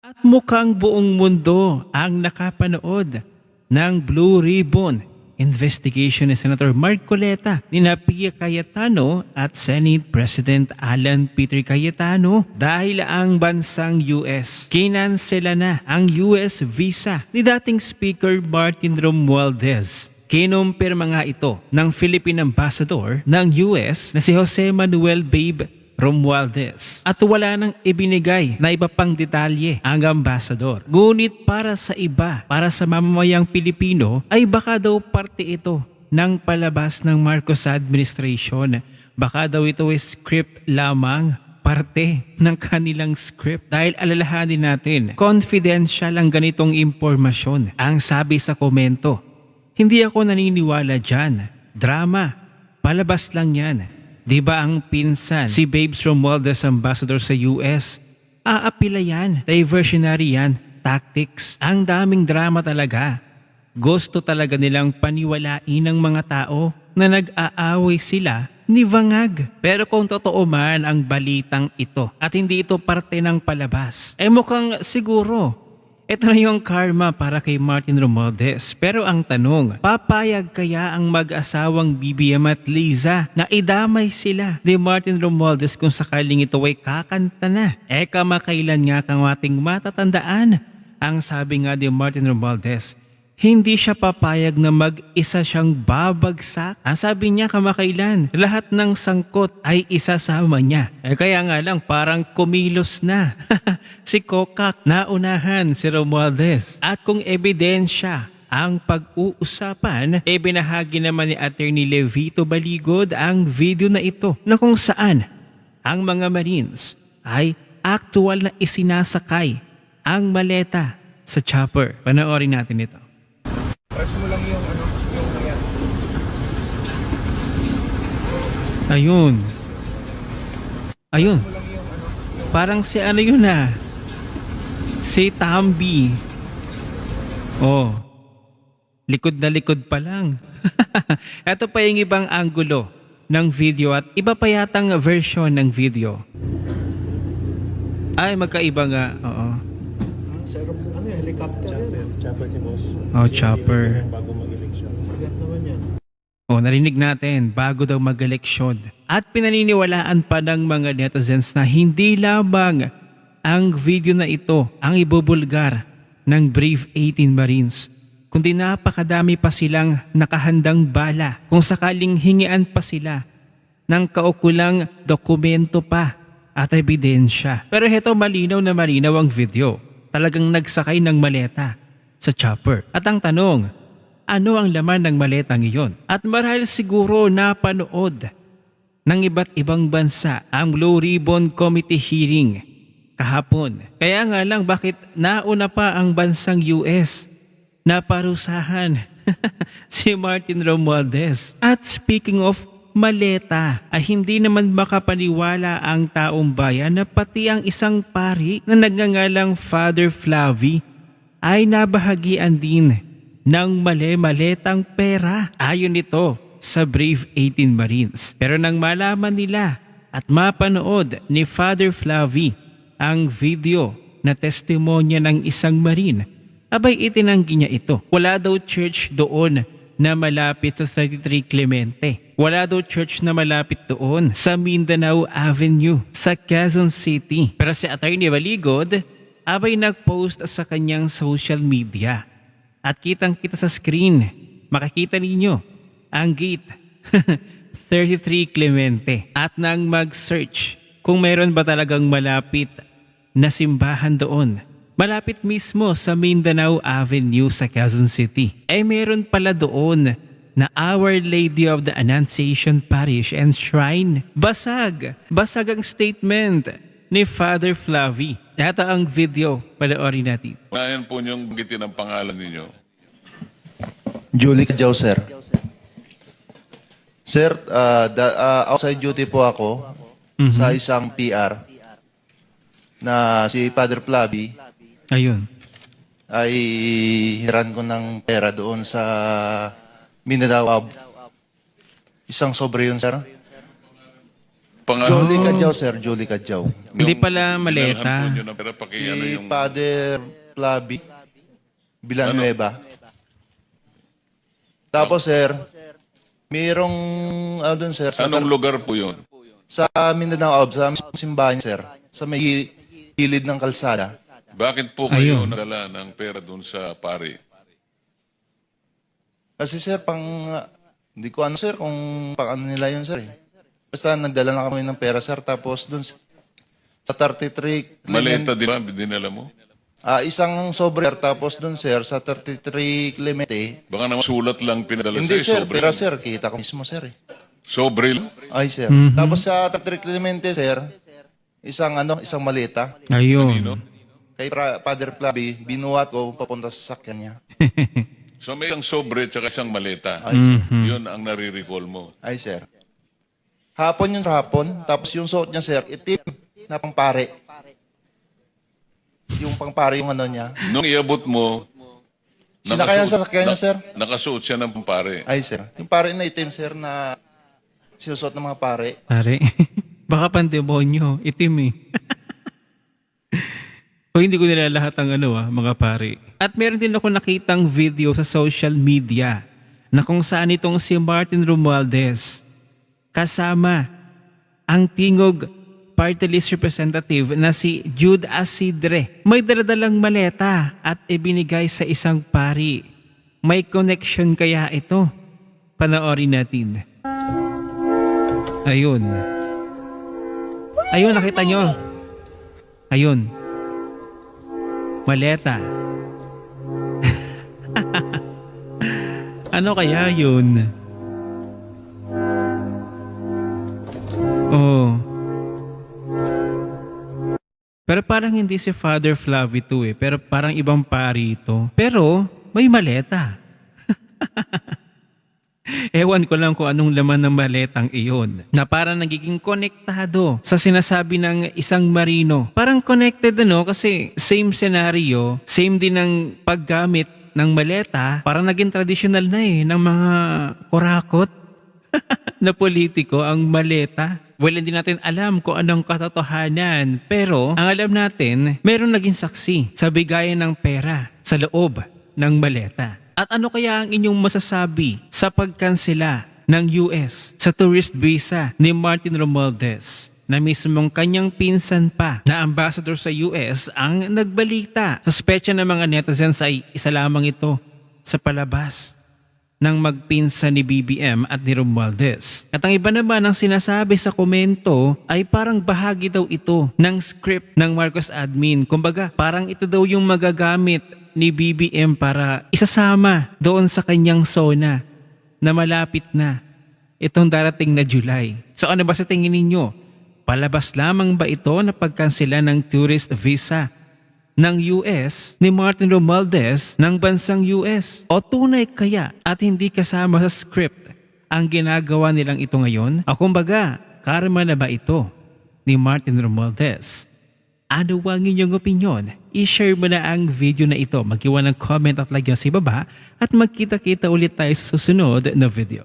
At mukhang buong mundo ang nakapanood ng Blue Ribbon investigation ni Senator Marcoleta, ni Pia Cayetano at Senate President Alan Peter Cayetano dahil ang bansang US kinansela na ang US visa ni dating Speaker Martin Romualdez. Kinumpirma nga ito ng Philippine Ambassador ng US na si Jose Manuel Babe Romualdez at wala nang ibinigay na iba pang detalye ang ambassador. Ngunit para sa iba, para sa mamamayang Pilipino, ay baka daw parte ito ng palabas ng Marcos administration. Baka daw ito ay script lamang, parte ng kanilang script. Dahil alalahanin natin, confidential ang ganitong impormasyon. Ang sabi sa komento, hindi ako naniniwala dyan. Drama, palabas lang yan. Di ba ang pinsan, si Babes Romualdez ambassador sa US? Aapila yan, diversionary yan, tactics. Ang daming drama talaga. Gusto talaga nilang paniwalain ng mga tao na nag-aaway sila ni Vangag. Pero kung totoo man ang balitang ito at hindi ito parte ng palabas, eh mukhang siguro ito na yung karma para kay Martin Romualdez. Pero ang tanong, papayag kaya ang mag-asawang BBM at Liza na idamay sila ni Martin Romualdez kung sakaling ito ay kakanta na? Kamakailan nga kang ating matatandaan. Ang sabi nga ni Martin Romualdez, hindi siya papayag na mag-isa siyang babagsak. Ang sabi niya kamakailan, lahat ng sangkot ay isasama niya. Kaya nga lang parang kumilos na. Si Kokak naunahan si Romualdez. At kung ebidensya ang pag-uusapan, binahagi naman ni Attorney Levito Baligod ang video na ito na kung saan ang mga Marines ay actual na isinasakay ang maleta sa chopper. Panoorin natin ito. Press mo lang yung yung ayan. Ayun. Ayun. Press mo lang yung Parang si ano yun ah. Si Tambi. Oh. Likod na likod pa lang. Ito pa yung ibang anggulo ng video at iba pa yatang version ng video. Ay, magkaiba nga. Oo. Sir, ano yung helicopter? Chopper ni boss. Oh, chopper. Bago mag-eleksyon. Magat naman yan. Oh, narinig natin, bago daw mag-eleksyon. At pinaniniwalaan pa ng mga netizens na hindi lamang ang video na ito ang ibubulgar ng Brave 18 Marines, kundi napakadami pa silang nakahandang bala kung sakaling hingian pa sila ng kaukulang dokumento pa at ebidensya. Pero heto, malinaw na malinaw ang video. Talagang nagsakay ng maleta sa chopper. At ang tanong, ano ang laman ng maletang iyon? At marahil siguro napanood ng iba't ibang bansa ang Blue Ribbon Committee hearing kahapon. Kaya nga lang bakit nauna pa ang bansang US na parusahan si Martin Romualdez? At speaking of maleta, ay hindi naman makapaniwala ang taong bayan na pati ang isang pari na nagngangalang Father Flavie ay nabahagian din ng maletang pera ayon nito sa Brave 18 Marines. Pero nang malaman nila at mapanood ni Father Flavie ang video na testimonya ng isang Marine, abay itinanggi niya ito. Wala daw church doon na malapit sa 33 Clemente. Wala daw church na malapit doon sa Mindanao Avenue sa Quezon City. Pero si Attorney Baligod abay nag-post sa kanyang social media. At kitang-kita sa screen, makikita ninyo ang gate 33 Clemente. At nang mag-search kung mayroon ba talagang malapit na simbahan doon, malapit mismo sa Mindanao Avenue sa Quezon City, meron pala doon na Our Lady of the Annunciation Parish and Shrine. Basag ang statement ni Father Flavie. Ito ang video, panoorin natin. Ngayon po niyong banggitin ang pangalan ninyo. Julie Cajao, sir. Sir, outside duty po ako sa isang PR na si Father Flavie. Ayun. Ay hiran ko ng pera doon sa Mindanao. Isang sobre yun, sir. pangalan. Jolie Cadjao, sir. Jolie Cadjao. Hindi pala maleta. Dinalhan po nyo ng pera, ano Si yung... Father Flavi Villanueva. Tapos, sir, mayroong, doon, sir, Anong lugar po yun? sa Mindanao, sa simbahan, sir, sa may gilid ng kalsada. Bakit po kayo Ayun. nagdala ng pera doon sa pari? Kasi, sir, hindi ko ano, sir, kung pang ano nila yun, sir. Basta nagdala na kami ng pera, sir, tapos doon sa 33 Maleta, di ba? Dinala mo? isang sobre, sir, tapos doon, sir, sa 33 Clemente. Baka naman sulat lang pinadala Hindi, sir, sobre. pero, sir, kita ko mismo, sir. Sobre lang? Ay, sir. Tapos sa 33 Clemente, sir, isang maleta. Ayun. Kay Father Flavi, binuhat ko papunta sa sakyan niya. So may isang sobre at isang maleta. Ay, sir. Yun ang nare-recall mo. Ay, sir. Hapon yun sa hapon. Tapos yung suot niya, sir, itim na pangpare. Yung pangpare yung ano niya. Nung iabot mo, Sinakay sa sakyan niya, sir? Nakasuot siya ng pare. Ay, sir. Yung pare na itim, sir, na sinusuot ng mga pare. Pare, baka pandemonyo. Itim eh. O hindi ko nila lahat ang mga pare. At meron din ako nakitang video sa social media na kung saan itong si Martin Romualdez kasama ang tingog party list representative na si Jude Asidre. May daladalang maleta at ibinigay sa isang pari. May connection kaya ito? Panoorin natin. Ayun. Ayun, nakita nyo. Ayun. Maleta. Ano kaya yun? Oh. Pero parang hindi si Father Flavi to eh. Pero parang ibang pari ito. Pero may maleta. Ewan ko lang kung anong laman ng maletang iyon. Na parang nagiging konektado sa sinasabi ng isang marino. Parang connected kasi same scenario, same din ng paggamit ng maleta. Parang naging traditional na ng mga kurakot na politiko ang maleta. Well, hindi natin alam kung anong katotohanan. Pero ang alam natin, meron naging saksi sa bigayan ng pera sa loob ng maleta. At ano kaya ang inyong masasabi sa pagkansela ng US sa tourist visa ni Martin Romualdez na mismong kanyang pinsan pa na ambassador sa US ang nagbalita? Suspecha ng mga netizens ay isa lamang ito sa palabas ng magpinsan ni BBM at ni Romualdez. At ang iba naman ang sinasabi sa komento ay parang bahagi daw ito ng script ng Marcos admin. Kumbaga, parang ito daw yung magagamit ni BBM para isasama doon sa kanyang zona na malapit na itong darating na July. So ano ba sa tingin ninyo? Palabas lamang ba ito na pagkansela ng tourist visa ng US ni Martin Romualdez ng bansang US? O tunay kaya at hindi kasama sa script ang ginagawa nilang ito ngayon? O kumbaga, karma na ba ito ni Martin Romualdez? Ano ang inyong opinyon? I-share mo na ang video na ito. Mag-iwan ng comment at like sa baba at magkita-kita ulit tayo sa susunod na video.